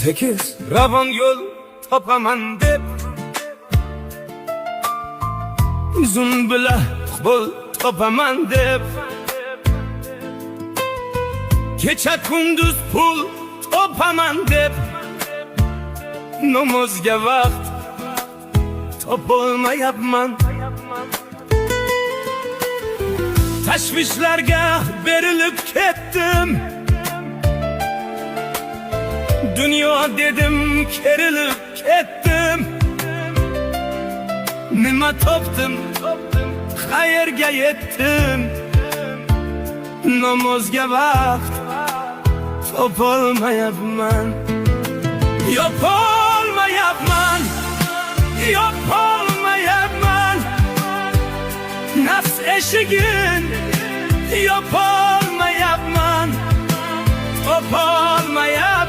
tekis ravon yo'l topaman deb uzun bilan qo'l topaman deb kecha kunduz pul topaman deb namozga vaqt topolmayapman. Tashvishlarga berilib ketdim, dunyo dedim kerilib ketdim. Nima topdim, qayerga yetdim, namozga vaqt topolmayapman. Yopolmayapman, yopolmayapman, nafs eshigin yopolmayapman, topolmayapman.